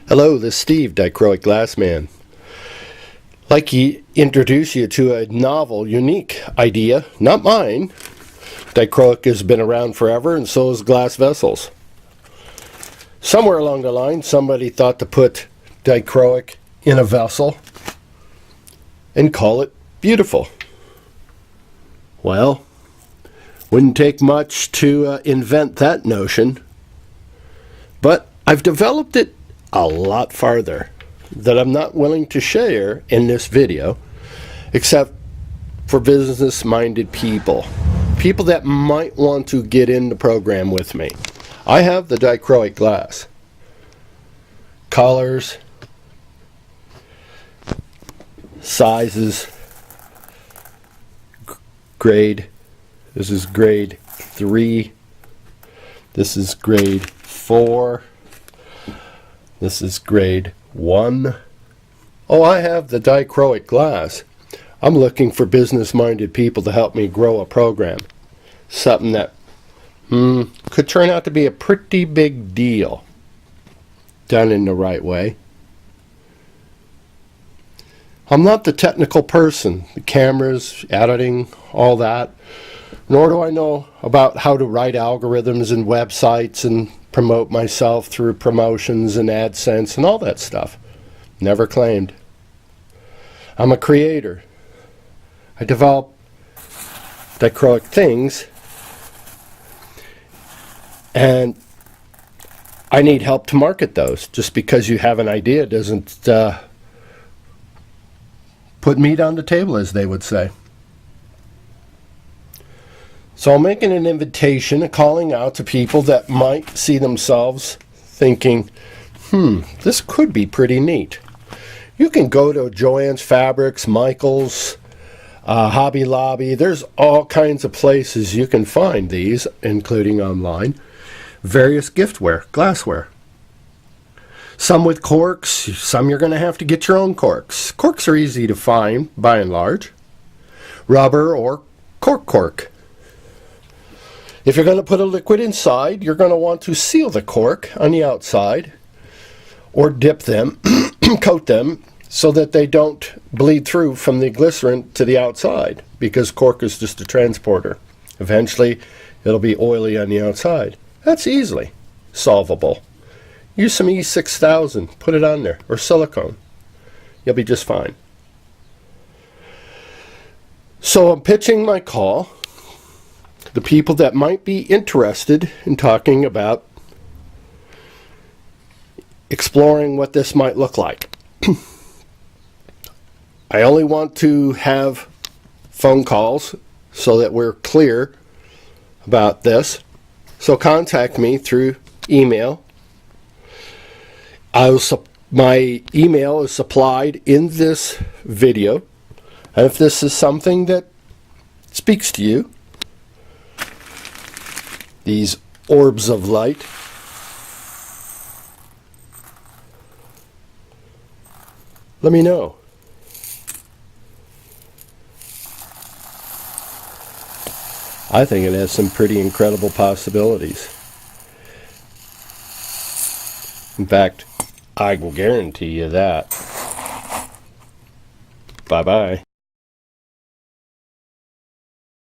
Hello, this is Steve, Dichroic Glassman. I'd like to introduce you to a novel, unique idea, not mine. Dichroic has been around forever, and so has glass vessels. Somewhere along the line, somebody thought to put dichroic in a vessel and call it beautiful. Well, wouldn't take much to invent that notion, but I've developed it a lot farther that I'm not willing to share in this video, except for business-minded people that might want to get in the program with me. I have the dichroic glass. Colors, sizes, grade. This is grade 3. This is grade 4. This is grade 1. Oh, I have the dichroic glass. I'm looking for business-minded people to help me grow a program. Something that could turn out to be a pretty big deal, done in the right way. I'm not the technical person, the cameras, editing, all that, nor do I know about how to write algorithms and websites and promote myself through promotions and AdSense and all that stuff. Never claimed. I'm a creator. I develop dichroic things, and I need help to market those. Just because you have an idea doesn't put meat on the table, as they would say. So I'm making an invitation, a calling out to people that might see themselves thinking, this could be pretty neat. You can go to Joann's Fabrics, Michael's, Hobby Lobby. There's all kinds of places you can find these, including online. Various giftware, glassware. Some with corks, some you're going to have to get your own corks. Corks are easy to find, by and large. Rubber or cork. If you're going to put a liquid inside, you're going to want to seal the cork on the outside, or dip them, coat them, so that they don't bleed through from the glycerin to the outside, because cork is just a transporter. Eventually, it'll be oily on the outside. That's easily solvable. Use some E6000, put it on there, or silicone. You'll be just fine. So I'm pitching my call. The people that might be interested in talking about exploring what this might look like. I only want to have phone calls so that we're clear about this. So contact me through email. My email is supplied in this video. And if this is something that speaks to you, these orbs of light, let me know. I think it has some pretty incredible possibilities. In fact, I will guarantee you that. Bye-bye.